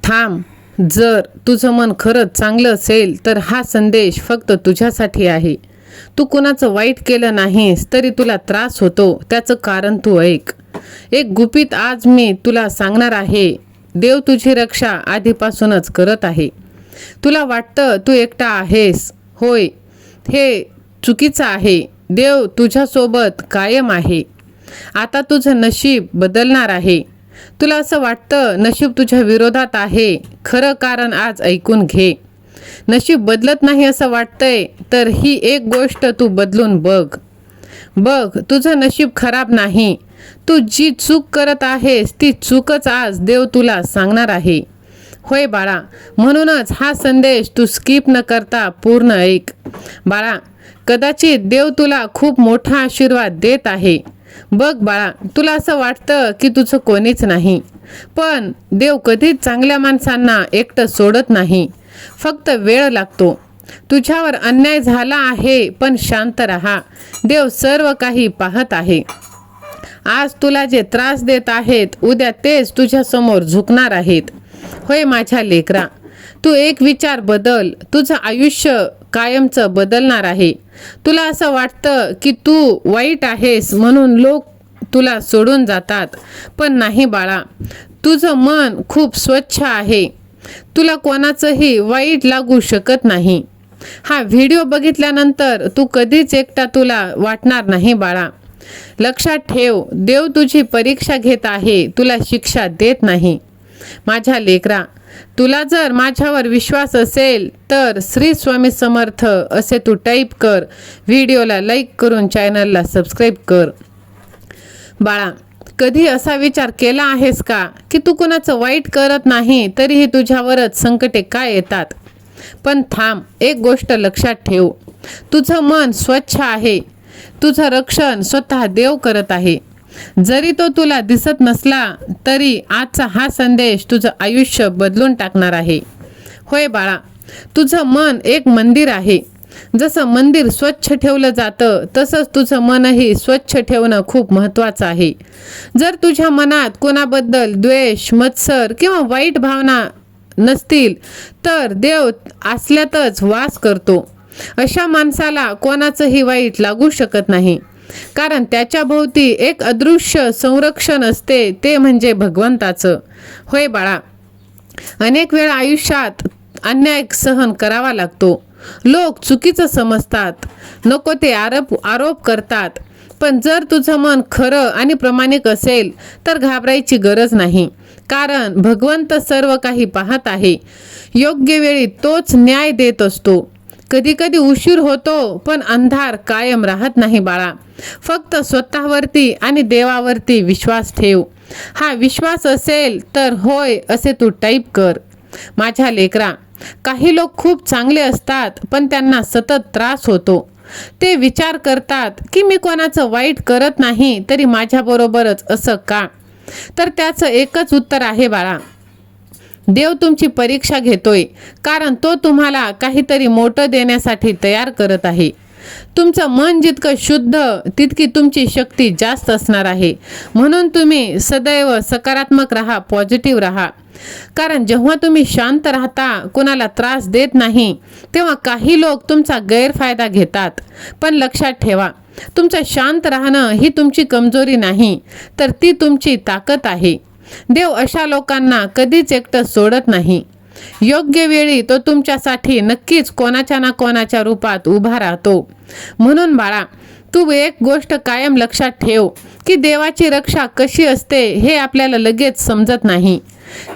थांब. जर तुझं मन खरंच चांगलं असेल तर हा संदेश फक्त तुझ्यासाठी आहे. तू कुणाचं वाईट केलं नाहीस तरी तुला त्रास होतो, त्याचं कारण तू ऐक. एक गुपित आज मी तुला सांगणार आहे. देव तुझी रक्षा आधीपासूनच करत आहे. तुला वाटतं तू एकटा आहेस. होय, हे चुकीचं आहे. देव तुझ्यासोबत कायम आहे. आता तुझं नशीब बदलणार आहे. तुला असं वाटतं नशीब तुझ्या विरोधात आहे. खरं कारण आज ऐकून घे. नशीब बदलत नाही असं वाटतंय तर ही एक गोष्ट तू बदलून बघ. तुझं नशीब खराब नाही. तू जी चूक करत आहेस ती चूकच आज देव तुला सांगणार आहे. होय बाळा, म्हणूनच हा संदेश तू स्किप न करता पूर्ण ऐक. बाळा, कदाचित देव तुला खूप मोठा आशीर्वाद देत आहे. बघ बाळा, तुला असं वाटतं की तुझं कोणीच नाही, पण देव कधीच चांगल्या माणसांना एकटं सोडत नाही. फक्त वेळ लागतो. तुझ्यावर अन्याय झाला आहे, पण शांत राहा. देव सर्व काही पाहत आहे. आज तुला जे त्रास देत आहेत उद्या तेच तुझ्या समोर झुकणार आहेत. होय माझ्या लेकरा, तू एक विचार बदल, तुझं आयुष्य कायमचं बदलणार आहे. तुला असं वाटतं की तू वाईट आहेस म्हणून लोक तुला सोडून जातात, पण नाही बाळा, तुझं मन खूप स्वच्छ आहे. तुला कोणाचंही वाईट लागू शकत नाही. हा व्हिडिओ बघितल्यानंतर तू कधीच एकटा तुला वाटणार नाही बाळा. लक्षात ठेव, देव तुझी परीक्षा घेत आहे, तुला शिक्षा देत नाही. माझ्या लेकरा, तुला जर माझ्यावर विश्वास असेल तर श्री स्वामी समर्थ असे तू टाईप कर. व्हिडिओला लाईक करून चॅनलला सबस्क्राईब कर. बाळा, कधी असा विचार केला आहेस का की तू कुणाचं वाईट करत नाही तरीही तुझ्यावरच संकटे काय येतात? पण थांब, एक गोष्ट लक्षात ठेव. तुझं मन स्वच्छ आहे. तुझं रक्षण स्वतः देव करत आहे. जरी तो तुला दिसत नसला तरी आजचा हा संदेश तुझं आयुष्य बदलून टाकणार आहे. होय बाळा, तुझं मन एक मंदिर आहे. जसं मंदिर स्वच्छ ठेवलं जातं तसंच तुझं मनही स्वच्छ ठेवणं खूप महत्त्वाचं आहे. जर तुझ्या मनात कोणाबद्दल द्वेष, मत्सर किंवा वाईट भावना नसतील तर देव असल्यातच वास करतो. अशा माणसाला कोणाचंही वाईट लागू शकत नाही, कारण त्याच्या भोवती एक अदृश्य संरक्षण असते, ते म्हणजे भगवंताचं. होय बाळा, अनेक वेळा आयुष्यात अन्याय सहन करावा लागतो. लोक चुकीचं समजतात, नको ते आरोप करतात. पण जर तुझं मन खरं आणि प्रामाणिक असेल तर घाबरायची गरज नाही, कारण भगवंत सर्व काही पाहत आहे. योग्य वेळी तोच न्याय देत असतो. कधी कधी उशीर होतो, पण अंधार कायम राहत नाही बाळा. फक्त स्वतःवरती आणि देवावरती विश्वास ठेव. हा विश्वास असेल तर होय असे तू टाईप कर. माझ्या लेकरा, काही लोक खूप चांगले असतात पण त्यांना सतत त्रास होतो. ते विचार करतात की मी कोणाचं वाईट करत नाही तरी माझ्याबरोबरच असं का? तर त्याचं एकच उत्तर आहे बाळा, देव तुमची परीक्षा घेतोय, कारण तो तुम्हाला काहीतरी मोठं देण्यासाठी तयार करत आहे. तुमचं मन जितकं शुद्ध तितकी तुमची शक्ती जास्त असणार आहे. म्हणून तुम्ही सदैव सकारात्मक राहा, पॉझिटिव्ह राहा. कारण जेव्हा तुम्ही शांत राहता, कोणाला त्रास देत नाही, तेव्हा काही लोक तुमचा गैरफायदा घेतात. पण लक्षात ठेवा, तुमचं शांत राहणं ही तुमची कमजोरी नाही, तर ती तुमची ताकद आहे. देव अशा लोकांना कधीच एकटं सोडत नाही. योग्य वेळी तो तुमच्यासाठी नक्कीच कोणाच्या ना कोणाच्या रूपात उभा राहतो. म्हणून बाळा, तू एक गोष्ट कायम लक्षात ठेव की देवाची रक्षा कशी असते हे आपल्याला लगेच समजत नाही.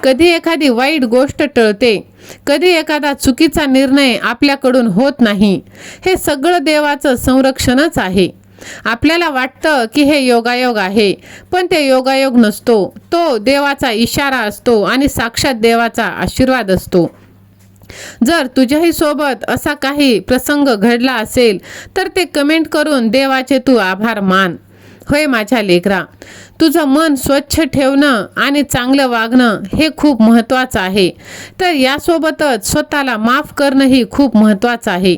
कधी एखादी वाईट गोष्ट टळते, कधी एखादा चुकीचा निर्णय आपल्याकडून होत नाही. हे सगळं देवाचं संरक्षणच आहे. आपल्याला वाटतं की हे योगायोग आहे, पण ते योगायोग नसतो. तो देवाचा इशारा असतो आणि साक्षात देवाचा आशीर्वाद असतो. जर तुझ्याही सोबत असा काही प्रसंग घडला असेल तर ते कमेंट करून देवाचे तू आभार मान. होय माझ्या लेकरा, तुझं मन स्वच्छ ठेवणं आणि चांगलं वागणं हे खूप महत्त्वाचं आहे. तर यासोबतच स्वतःला माफ करणंही खूप महत्त्वाचं आहे.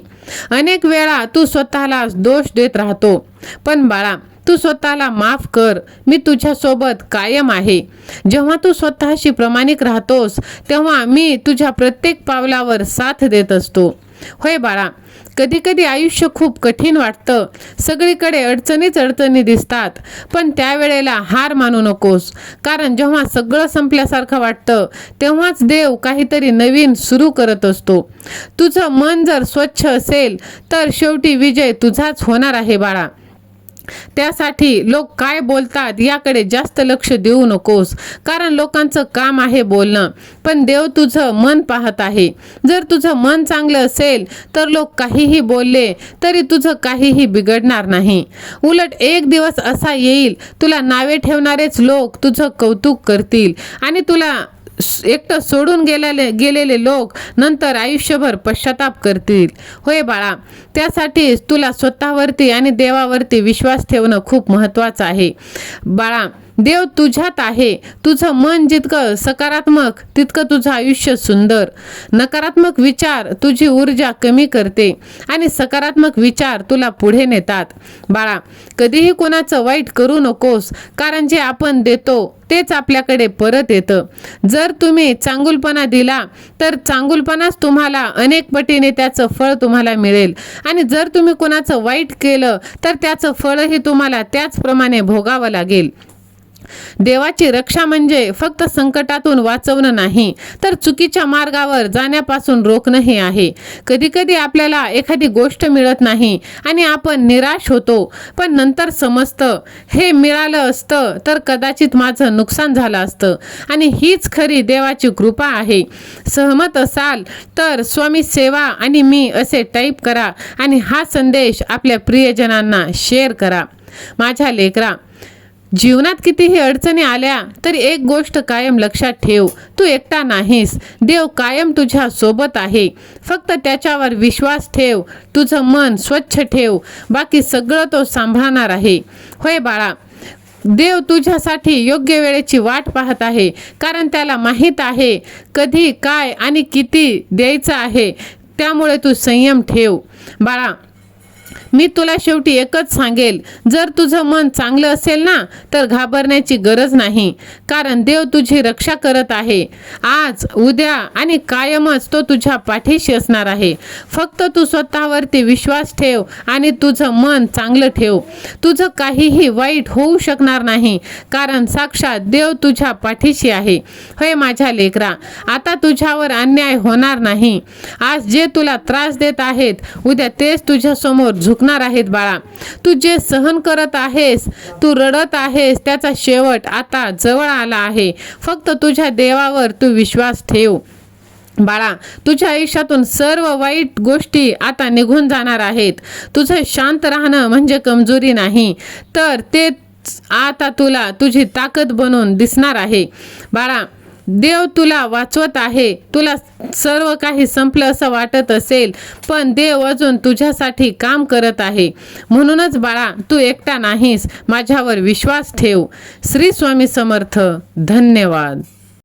अनेक वेळा तू स्वतःला दोष देत राहतो, पण बाळा, तू स्वतःला माफ कर. मी तुझ्यासोबत कायम आहे. जेव्हा तू स्वतःशी प्रामाणिक राहतोस तेव्हा मी तुझ्या प्रत्येक पावलावर साथ देत असतो. होय बाळा, कधी कधी आयुष्य खूप कठीण वाटतं. सगळीकडे अडचणीच अडचणी दिसतात. पण त्यावेळेला हार मानू नकोस. कारण जेव्हा सगळं संपल्यासारखं वाटतं तेव्हाच देव काहीतरी नवीन सुरू करत असतो. तुझं मन जर स्वच्छ असेल तर शेवटी विजय तुझाच होणार आहे बाळा. त्यासाठी लोक काय बोलतात याकडे जास्त लक्ष देऊ नकोस. कारण लोकांचं काम आहे बोलणं, पण देव तुझं मन पाहत आहे. जर तुझं मन चांगलं असेल तर लोक काहीही बोलले तरी तुझं काहीही बिघडणार नाही. उलट एक दिवस असा येईल तुला नावे ठेवणारेच लोक तुझं कौतुक करतील आणि तुला एकटं सोडून गेलेले लोक नंतर आयुष्यभर पश्चाताप करतील. होय बाळा, त्यासाठी तुला स्वतःवरती आणि देवावरती विश्वास ठेवणं खूप महत्त्वाचं आहे. बाळा, देव तुझ्यात आहे. तुझं मन जितकं सकारात्मक तितकं तुझं आयुष्य सुंदर. नकारात्मक विचार तुझी ऊर्जा कमी करते आणि सकारात्मक विचार तुला पुढे नेतात. बाळा, कधीही कोणाचं वाईट करू नकोस. कारण जे आपण देतो तेच आपल्याकडे परत येतं. जर तुम्ही चांगुलपणा दिला तर चांगुलपणाच तुम्हाला अनेक पटीने त्याचं फळ तुम्हाला मिळेल. आणि जर तुम्ही कोणाचं वाईट केलं तर त्याचं फळही तुम्हाला त्याचप्रमाणे भोगावं लागेल. देवाची रक्षा म्हणजे फक्त संकटातून वाचवणं नाही, तर चुकीच्या मार्गावर जाण्यापासून रोखणंही आहे. कधी कधी आपल्याला एखादी गोष्ट मिळत नाही आणि आपण निराश होतो, पण नंतर समजतं हे मिळालं असतं तर कदाचित माझं नुकसान झालं असतं. आणि हीच खरी देवाची कृपा आहे. सहमत असाल तर स्वामी सेवा आणि मी असे टाईप करा आणि हा संदेश आपल्या प्रियजनांना शेअर करा. माझ्या लेकरा, जीवनात कितीही अडचणी आल्या तरी एक गोष्ट कायम लक्षात ठेव, तू एकटा नाहीस. देव कायम तुझ्या सोबत आहे. फक्त त्याच्यावर विश्वास ठेव. तुझं मन स्वच्छ ठेव. बाकी सगळं तो सांभाळणार आहे. होय बाळा, देव तुझ्यासाठी योग्य वेळेची वाट पाहत आहे. कारण त्याला माहीत आहे कधी, काय आणि किती द्यायचं आहे. त्यामुळे तू संयम ठेव. बाळा, मी तुला शेवटी एकच सांगेल, जर तुझं मन चांगलं असेल ना तर घाबरण्याची गरज नाही. कारण देव तुझी रक्षा करत आहे. आज, उद्या आणि कायमच तो तुझ्या पाठीशी असणार आहे. फक्त तू स्वतःवरती विश्वास ठेव आणि तुझं मन चांगलं ठेव. तुझं काहीही वाईट होऊ शकणार नाही, कारण साक्षात देव तुझ्या पाठीशी आहे. होय माझ्या लेकरा, आता तुझ्यावर अन्याय होणार नाही. आज जे तुला त्रास देत आहेत उद्या तेच तुझ्यासमोर झुकणार आहेत. बाळा, तू जे सहन करत आहेस, तू रडत आहेस, त्याचा शेवट आता जवळ आला आहे. फक्त तुझ्या देवावर तू विश्वास ठेव. बाळा, तुझ्या आयुष्यातून सर्व वाईट गोष्टी आता निघून जाणार आहेत. तुझं शांत राहणं म्हणजे कमजोरी नाही, तर ते आता तुला तुझी ताकद बनून दिसणार आहे. बाळा, देव तुला वाचवत आहे. तुला सर्व काही संपलं असं वाटत असेल, पण देव अजून तुझ्यासाठी काम करत आहे. म्हणूनच बाळा, तू एकटा नाहीस. माझ्यावर विश्वास ठेव. श्री स्वामी समर्थ. धन्यवाद.